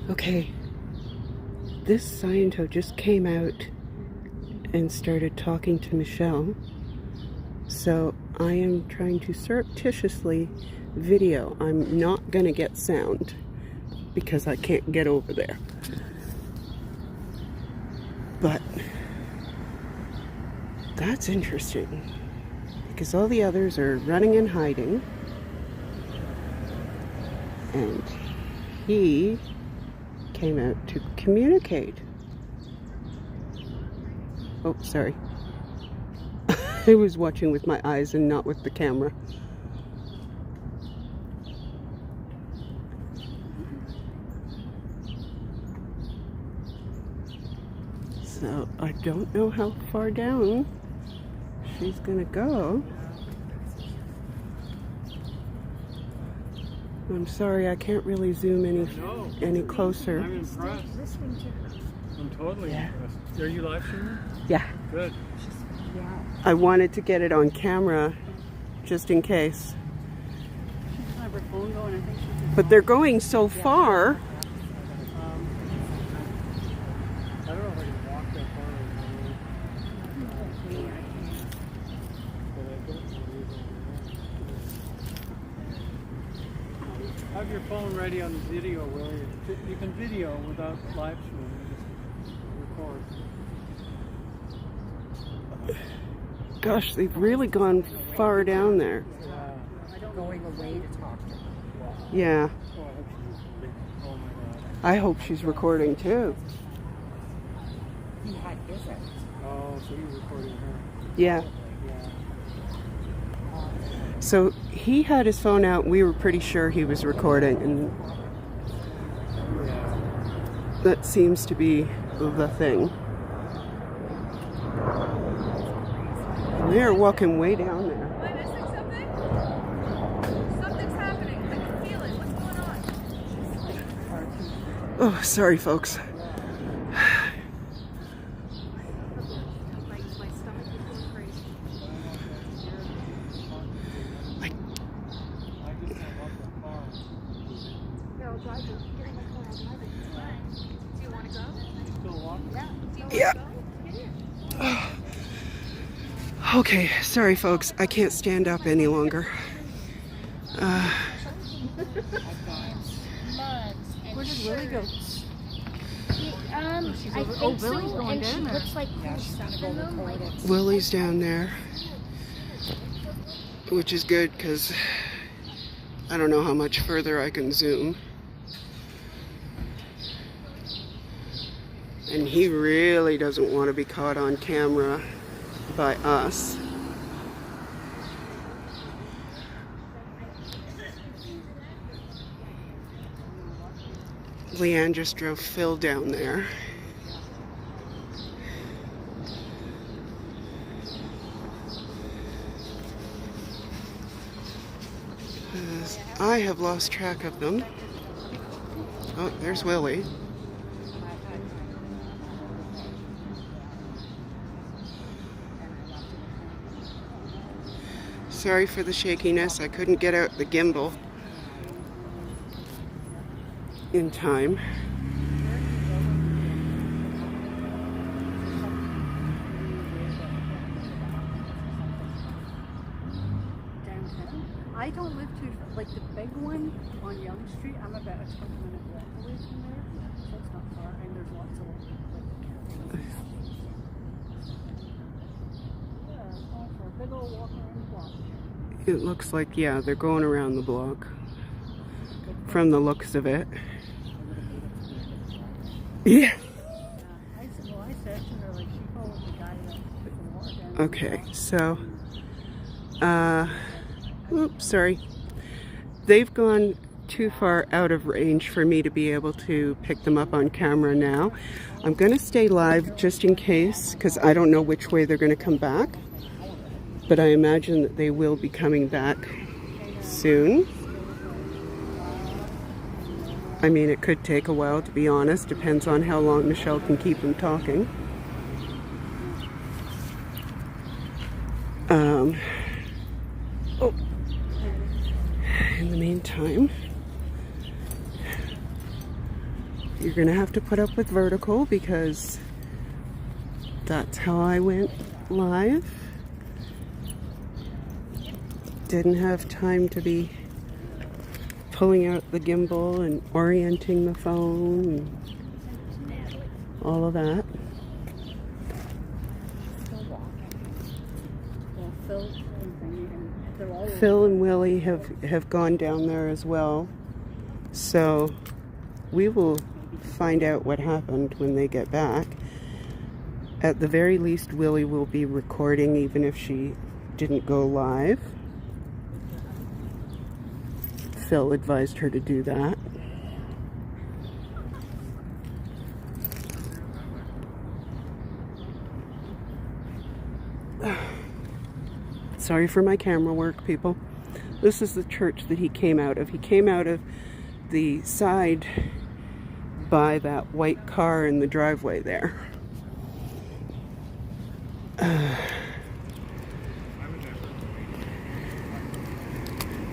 Okay, this Scientology just came out and started talking to Michelle. So I am trying to surreptitiously video. I'm not going to get sound because I can't get over there. But that's interesting because all the others are running and hiding. And he came out to communicate. Oh, sorry. I was watching with my eyes and not with the camera. So I don't know how far down she's gonna go. I'm sorry, I can't really zoom any closer. I'm impressed. I'm totally impressed. Are you live streaming? Yeah. Good. I wanted to get it on camera just in case. But they're going so far. I don't know if I can walk that far. Have your phone ready on the video, will you? You can video without live streaming. Just record. Gosh, they've really gone far down there. Going away to talk to her. Yeah. Oh my God. I hope she's recording too. He had his out. Oh, so you're recording her. Yeah. So he had his phone out. We were pretty sure he was recording, and that seems to be the thing. And they're walking way down there. Am I missing something? Something's happening. I can feel it. What's going on? Oh, sorry, folks. My stomach is going crazy. Here, I'll drive you. Get in my car. I'll drive you. Do you want to go? Still walking? Yeah. Do you want Yeah. to go? Get here. Okay, sorry, folks. I can't stand up any longer. Where did Willie go? I think so, and she looks like she's in them, like Willie's down there, which is good because I don't know how much further I can zoom. And he really doesn't want to be caught on camera by us. Leanne just drove Phil down there. I have lost track of them. Oh, there's Willie. Sorry for the shakiness. I couldn't get out the gimbal in time. Downtown. I don't live too like the big one on Young Street. I'm about a 20-minute walk away from there, so it's not far. And there's lots of like cafes. Yeah, going for a big old walk around the block. It looks like, yeah, they're going around the block from the looks of it. Yeah. I said to her, like, she followed the guy that put the water down. Okay, so, oops, sorry. They've gone too far out of range for me to be able to pick them up on camera now. I'm going to stay live just in case, because I don't know which way they're going to come back. But I imagine that they will be coming back soon. I mean, it could take a while, to be honest. Depends on how long Michelle can keep them talking. In the meantime, You're gonna have to put up with vertical because that's how I went live. Didn't have time to be pulling out the gimbal and orienting the phone and all of that. Phil and Willie have gone down there as well. So we will find out what happened when they get back. At the very least, Willie will be recording even if she didn't go live. Phil advised her to do that. Sorry for my camera work, people. This is the church that he came out of. He came out of the side by that white car in the driveway there.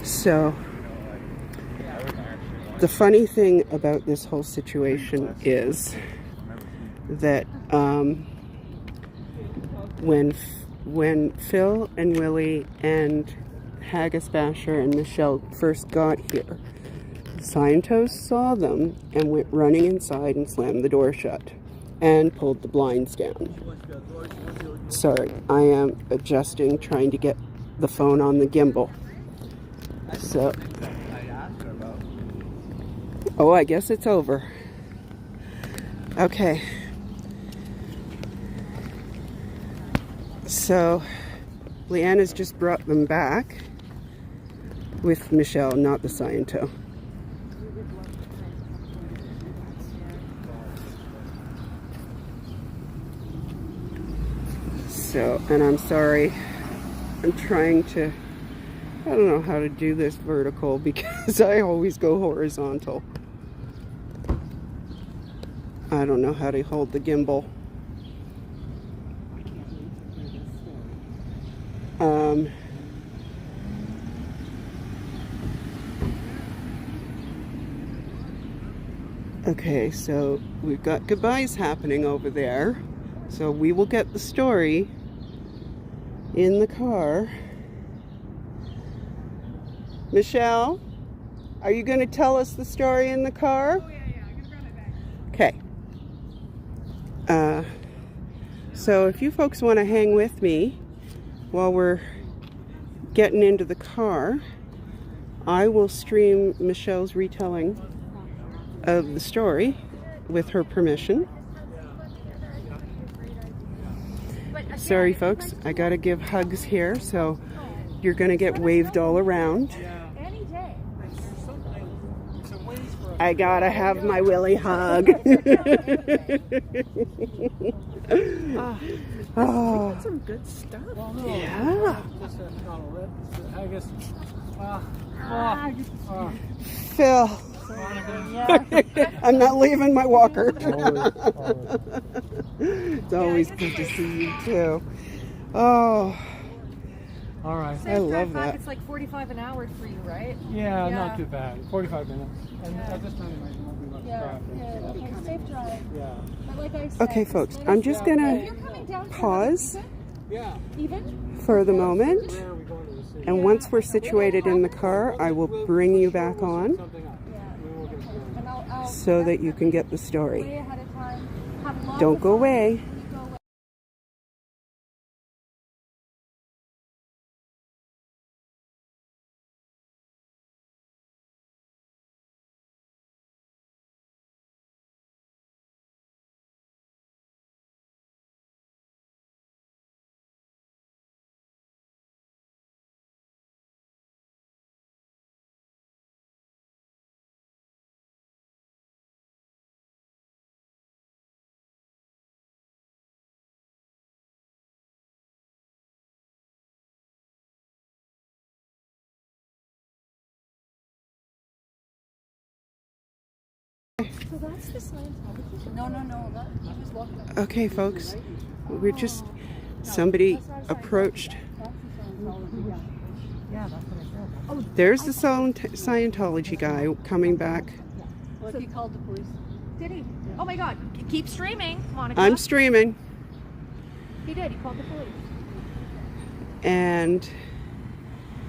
So, the funny thing about this whole situation is that when Phil and Willie and Haggis Basher and Michelle first got here, Scientology saw them and went running inside and slammed the door shut and pulled the blinds down. Sorry, I am adjusting, trying to get the phone on the gimbal. So, oh, I guess it's over. Okay. So, Leanna's just brought them back with Michelle, not the Scientology. So, and I'm sorry, I'm trying to, I don't know how to do this vertical because I always go horizontal. I don't know how to hold the gimbal. Okay, so we've got goodbyes happening over there. So we will get the story in the car. Michelle, are you going to tell us the story in the car? Oh, yeah. I'm gonna grab my bag. Okay. So if you folks want to hang with me while we're getting into the car, I will stream Michelle's retelling of the story with her permission. Sorry folks, I gotta give hugs here, so you're gonna get waved all around. Any day. I gotta have my Willie hug. Oh, That's some good stuff. yeah. I guess. Phil, I'm not leaving my walker. It's always good to see you too. Oh, All right. I love that. It's like 45 an hour for you, right? Yeah, Yeah. not too bad. 45 minutes. And at this time, it might be much traffic. Okay, safe drive. Yeah. But like I said, Okay, folks, I'm just gonna pause Yeah. even for the moment, Where are we going to the city? and once we're situated in the car, I will bring you back on Something up. We will get started. and I'll so that you can get the way story. ahead of time. Have lots Don't of go fun away. when you go away. So that's the Scientology. No. That, he was walking up. Okay, folks, we're just, somebody approached. That's the Scientology, yeah. Yeah, that's what I said. There's the Scientology guy coming back. Well, if you called the police. Did he? Oh my God! Keep streaming, Monica. I'm streaming. He did. He called the police. And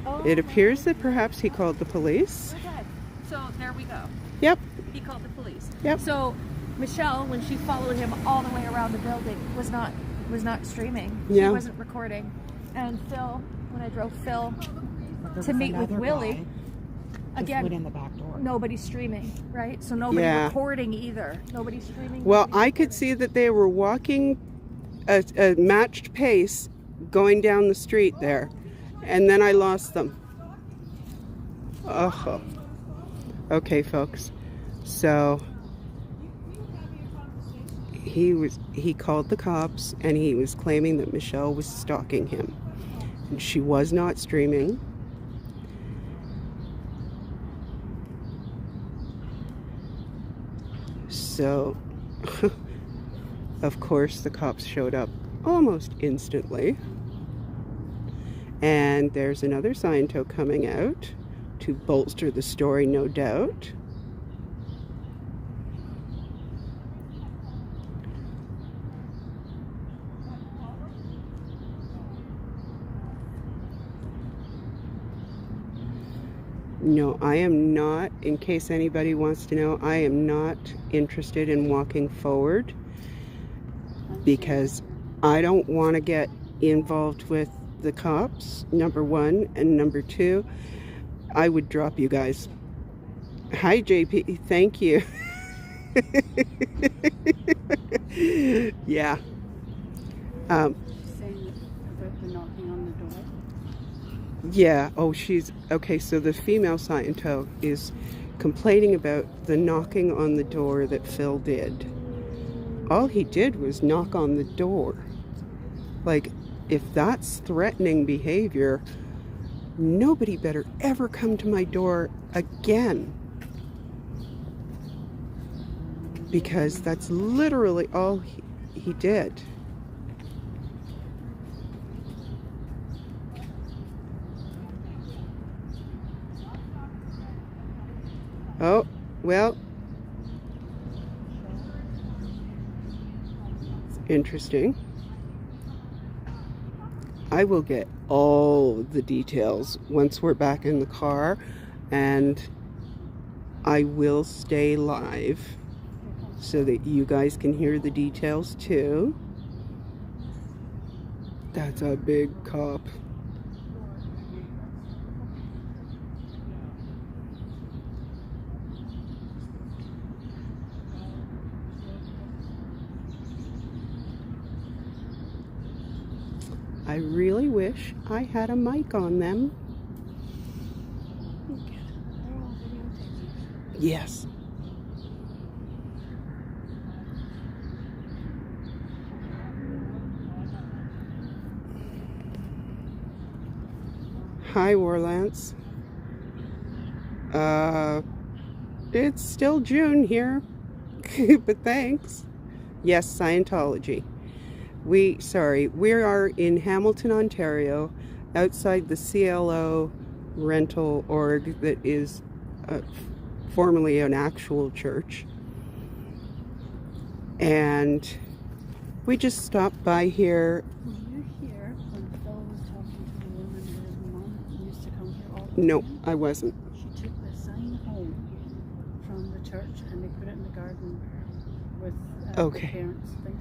Oh, it appears that perhaps he called the police. okay. So there we go. Yep. He called the police. Yep. So Michelle, when she followed him all the way around the building, was not streaming. Yeah. She wasn't recording. And Phil, when I drove Phil to meet with Willie, again, went in the back door. nobody's streaming, right? So nobody Yeah. recording either. Nobody's streaming. Well, nobody's I could see that they were walking a matched pace going down the street there. And then I lost them. Oh. Okay, folks. So he called the cops and he was claiming that Michelle was stalking him. And she was not streaming. So of course the cops showed up almost instantly. And there's another Scientology coming out to bolster the story, no doubt. No, I am not, in case anybody wants to know, I am not interested in walking forward because I don't want to get involved with the cops, number one, and number two, I would drop you guys. Hi, JP. Thank you. Yeah. Saying about the knocking on the door. Yeah. Oh, she's okay. So the female Scientology is complaining about the knocking on the door that Phil did. All he did was knock on the door. Like, if that's threatening behavior, nobody better ever come to my door again. Because that's literally all he did. Oh, well. It's interesting. I will get all the details once we're back in the car, and I will stay live so that you guys can hear the details too. That's a big cop. I really wish I had a mic on them. Yes. Hi, Warlance. It's still June here, but thanks. Yes, Scientology. We are in Hamilton, Ontario, outside the CLO rental org that is formerly an actual church. And we just stopped by here. Were you here when Phil was talking to the woman whose mom used to come here all the time? No, I wasn't. She took the sign home from the church and they put it in the garden with Okay. the parents' things.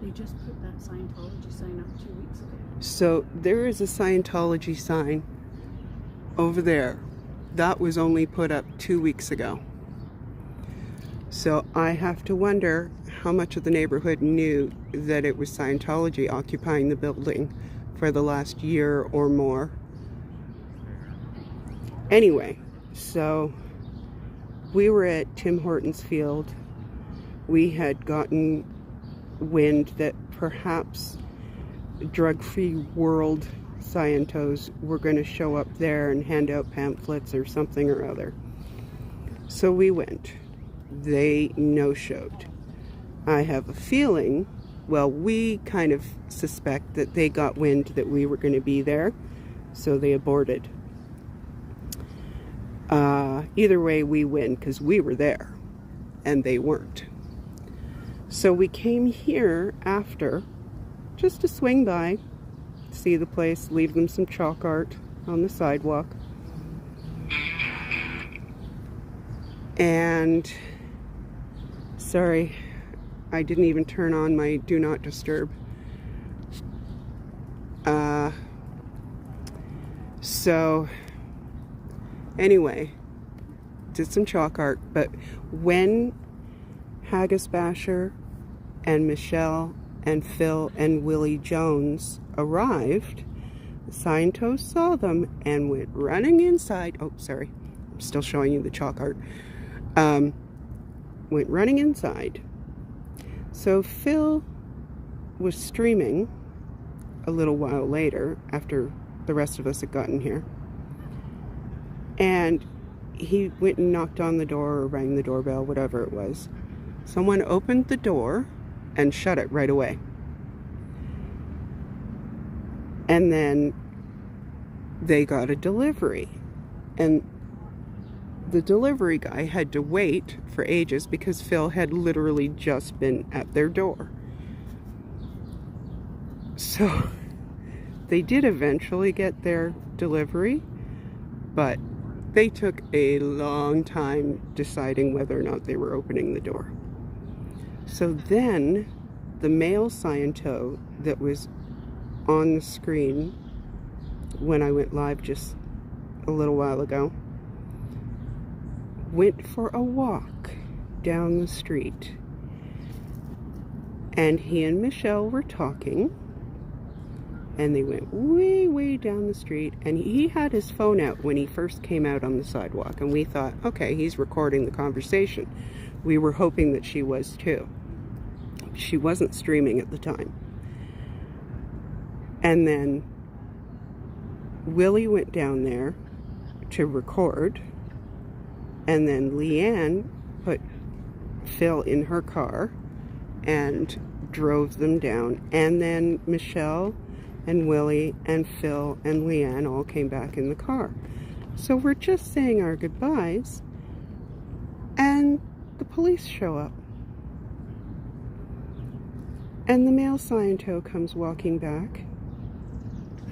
They just put that Scientology sign up 2 weeks ago. So there is a Scientology sign over there. That was only put up 2 weeks ago. So I have to wonder how much of the neighborhood knew that it was Scientology occupying the building for the last year or more. Anyway, so we were at Tim Hortons field. We had gotten wind that perhaps drug-free world Scientos were going to show up there and hand out pamphlets or something or other. So we went. They no-showed. I have a feeling, well, we kind of suspect that they got wind that we were going to be there, so they aborted. Either way, we win because we were there. and they weren't. So we came here after, just to swing by, see the place, leave them some chalk art on the sidewalk. And sorry, I didn't even turn on my do not disturb. So anyway, did some chalk art, but when Haggis Basher and Michelle and Phil and Willie Jones arrived, the Scientologists saw them and went running inside. Oh, sorry, I'm still showing you the chalk art. Went running inside. So Phil was streaming a little while later, after the rest of us had gotten here, and he went and knocked on the door or rang the doorbell, whatever it was. Someone opened the door and shut it right away. And then they got a delivery, and the delivery guy had to wait for ages because Phil had literally just been at their door. So they did eventually get their delivery, but they took a long time deciding whether or not they were opening the door. So then the male Scientologist that was on the screen when I went live just a little while ago went for a walk down the street, and he and Michelle were talking, and they went way down the street, and he had his phone out when he first came out on the sidewalk, and we thought, okay, he's recording the conversation. We were hoping that she was too. She wasn't streaming at the time. And then Willie went down there to record, and then Leanne put Phil in her car and drove them down, and then Michelle and Willie and Phil and Leanne all came back in the car. So we're just saying our goodbyes, and the police show up. And the male Scientologist comes walking back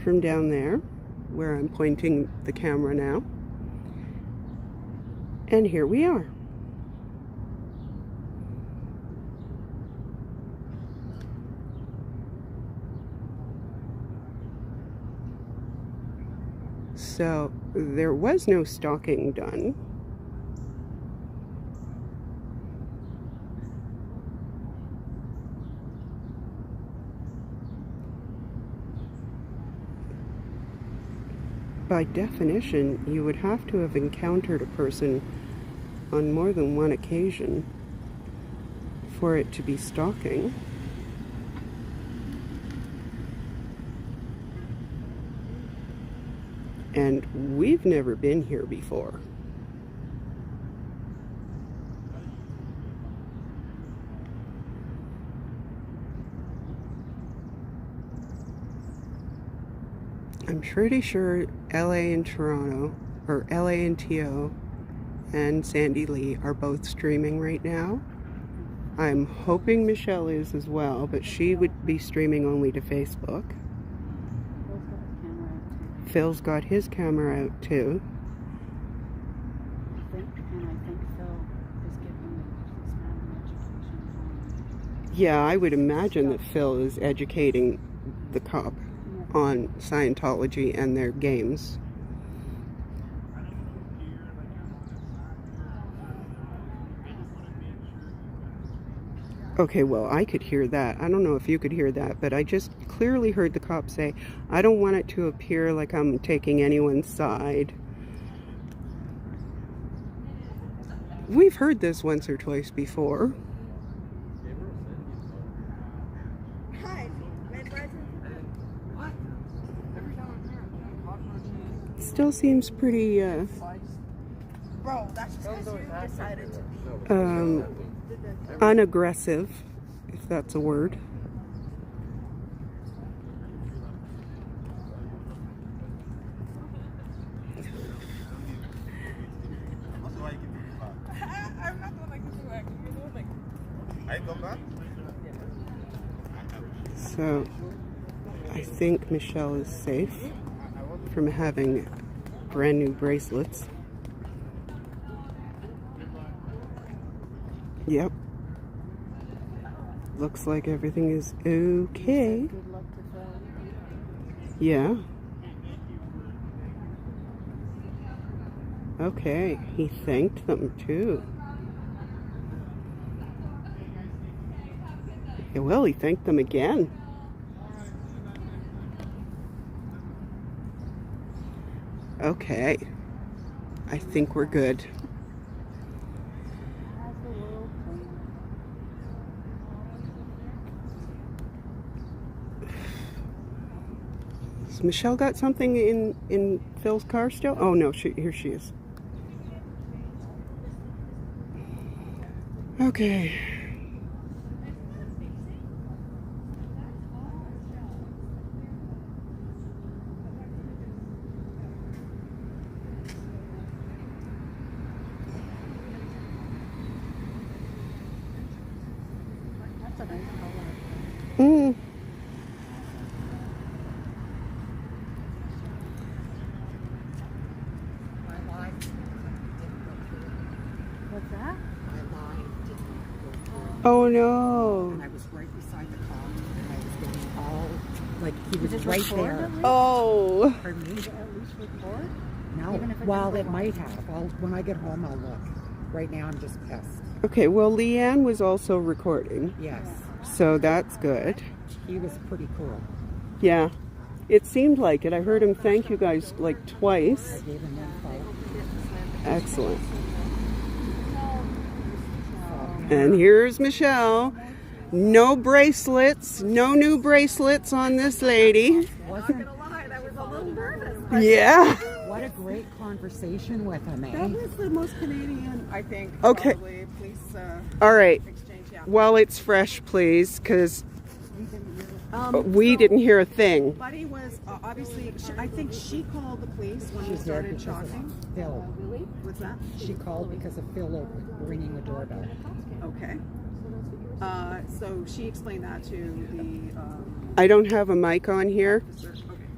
from down there, where I'm pointing the camera now. And here we are. So there was no stalking done. By definition, you would have to have encountered a person on more than one occasion for it to be stalking. And we've never been here before. I'm pretty sure LA and Toronto, or LA and TO, and Sandy Lee are both streaming right now. I'm hoping Michelle is as well, but she would be streaming only to Facebook. Phil's got his camera out too. I think Phil is giving this man an education. Yeah, I would imagine that Phil is educating the cop on Scientology and their games. Okay, well, I could hear that. I don't know if you could hear that, but I just clearly heard the cop say, I don't want it to appear like I'm taking anyone's side. We've heard this once or twice before. Still seems pretty, Bro, that's just because you decided to be. unaggressive, if that's a word. I'm not gonna make this work. So I think Michelle is safe from having brand new bracelets. Yep. Looks like everything is okay. Good luck to them. Yeah. Okay, he thanked them too. Yeah, well, he thanked them again. Okay, I think we're good. Has Michelle got something in Phil's car still? Oh no, here she is. Okay. That's a nice color. Mm. What's that? Oh no. And I was right beside the car, and I was getting all, like, he was Did it right record there. at least? Oh. Pardon me? Did it at least record? No. Even if it Well, didn't it go might have. When I get home, I'll look. Right now, I'm just pissed. Okay, well, Leanne was also recording, Yes. so that's good. He was pretty cool. Yeah, it seemed like it. I heard him thank you guys like I twice. gave him info. Excellent. And here's Michelle. No bracelets, no new bracelets on this lady. Wasn't lie, I was a little nervous. Yeah. what a great conversation with him, That eh? was the most Canadian, I think, Okay. probably, police All right. exchange, yeah. While it's fresh, please, because we So, didn't hear a thing. Buddy was, obviously, I think she called the police when we She's there started because of talking. Phil. What's that? She called because of Phil ringing the doorbell. Okay. So she explained that to the I don't have a mic on here. officer.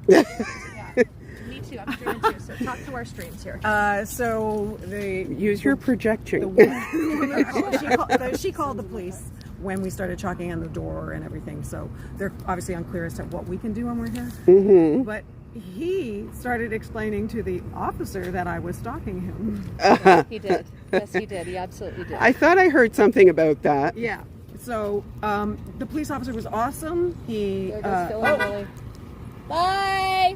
Okay. Me too. I'm streaming too. So talk to our streams here. So the Use your projection. she called the police when we started talking on the door and everything. So they're obviously unclear as to what we can do when we're here. Mm-hmm. But he started explaining to the officer that I was stalking him. He did. Yes, he did. He absolutely did. I thought I heard something about that. Yeah. So the police officer was awesome. He There goes Phil and Lily. Bye.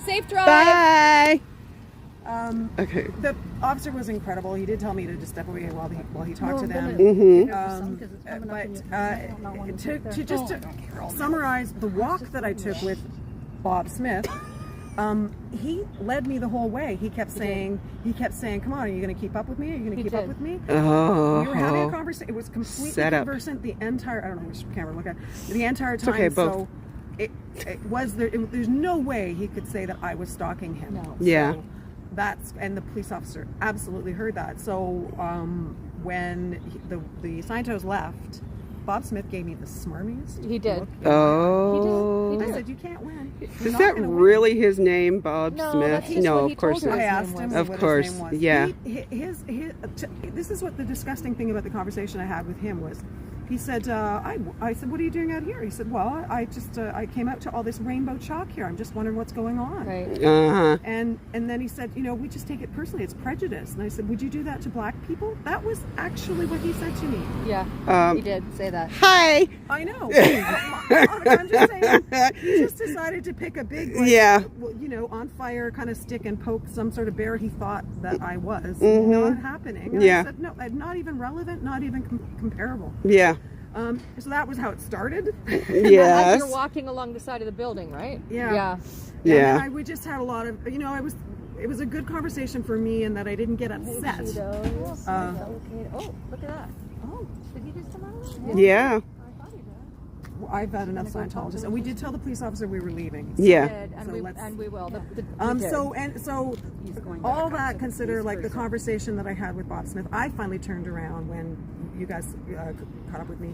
Safe drive. Bye. Okay. the officer was incredible. He did tell me to just step away while he talked to them. Mm-hmm. To summarize the walk that I took with Bob Smith, he led me the whole way. He kept saying, "Come on, are you going to keep up with me? Are you going to keep up did. with me?" Oh. We were having a conversation. It was completely Set up. conversant the entire. I don't know which camera to look at. The entire time. okay, both. So it was there. There's no way he could say that I was stalking him. No. Yeah. So and the police officer absolutely heard that. So when the Scientologists left, Bob Smith gave me the smarmies. He did. look. Oh. He I did. said, "You can't win." Is that really his name, Bob No, Smith? that's just No, what of he course told her. not. I his asked name him Of what course, his name was. yeah. This is what the disgusting thing about the conversation I had with him was. He said, I said, "What are you doing out here?" He said, "Well, I came out to all this rainbow chalk here. I'm just wondering what's going on." Right. Uh-huh. And then he said, "We just take it personally. It's prejudice." And I said, "Would you do that to black people?" That was actually what he said to me. Yeah. He did say that. Hi. I know. I'm just saying, he just decided to pick a big, Yeah. on fire kind of stick and poke some sort of bear he thought that I was. Mhm. Not happening. And Yeah. I said, no, not even relevant, not even comparable. Yeah. So that was how it started. As Yes. you're walking along the side of the building, right? Yeah. Yeah. Yeah. And we just had a lot of, it was a good conversation for me in that I didn't get upset. Oh, look at that. Oh, did he just come out of there? Yeah. I thought he did. I've had enough Scientologists, and we did tell the police officer we were leaving. Yeah. And, So we, let's- and we will. We did. So He's going all back that up to consider the like the police conversation that I had with Bob Smith, I finally turned around when you guys caught up with me,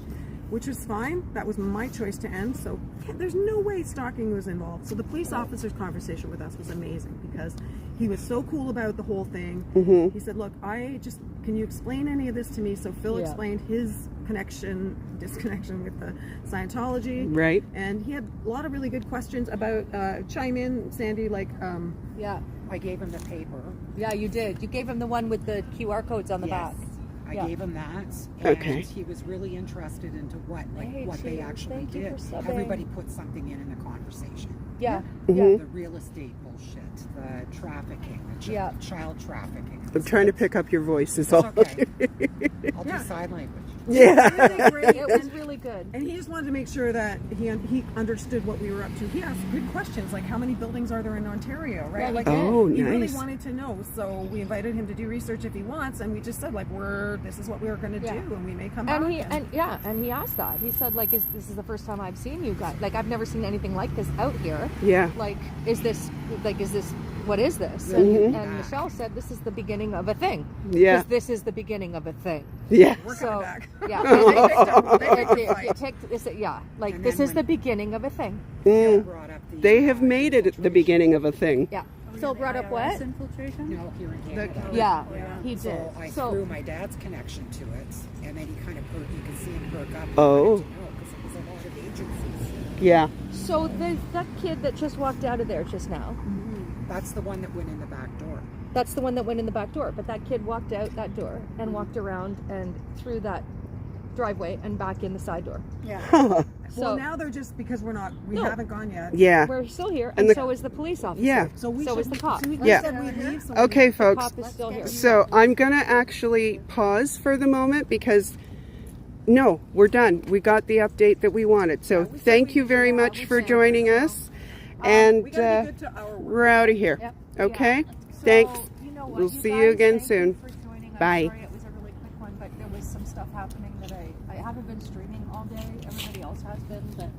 which was fine. That was my choice to end. So there's no way stalking was involved. So the police officer's conversation with us was amazing because he was so cool about the whole thing. He said, look, can you explain any of this to me? So Phil explained his disconnection with the Scientology. Right. And he had a lot of really good questions about, chime in, Sandy, like, Yeah. I gave him the paper. Yeah, you did. You gave him the one with the QR codes on the back. I Yeah. gave him that, and Okay. he was really interested into what Hey, they cheers. actually Thank you did. for subbing. Everybody put something in the conversation. Yeah. Mhm. The real estate bullshit, the trafficking, the Yeah. child trafficking. I'm trying to pick up your voice is It's all. okay. I'll do sign language. Yeah. really great. It was really good. And he just wanted to make sure that he understood what we were up to. He asked good questions, like how many buildings are there in Ontario, right? Yeah, he like did. Oh, he really nice. wanted to know. So we invited him to do research if he wants, and we just said like this is what we were going to Yeah. do, and we may come And back. and he asked that. He said, like, this is the first time I've seen you guys. Like, I've never seen anything like this out here. Yeah. Like, what is this? Mhm. And Michelle said, this is the beginning of a thing. Yeah. 'Cause this is the beginning of a thing. Yeah. We're So, coming back. yeah. Like, And this then is the beginning of a thing. Mm. Brought up the, They have made it the beginning of a thing. Yeah. Phil brought up what? Infiltration? you know, here in Canada. Yeah, Yeah. he did. So I threw my dad's connection to it, and then he kind of you can see him perk up. Oh. Because it was a lot of agencies. Yeah. So that kid that just walked out of there just now, That's the one that went in the back door. that's the one that went in the back door. But that kid walked out that door and walked around and through that driveway and back in the side door. Well, So now they're just because we No. haven't gone yet. Yeah. we're still here, And and, the- so is the police officer. Yeah. So we So should, is the cop. So we Yeah. said we'd leave. So Okay, The folks. cop is still here. So I'm going to actually pause for the moment because no, we're done. We got the update that we wanted. So thank you very much for joining us. And we gotta be good to our work. we're out of here. Yep. Okay? So, Thanks. you know what, We'll you see you guys, again thank soon. you for joining. I'm Bye. sorry it was a really quick one, but there was some stuff happening that I haven't been streaming all day. Everybody else has been, but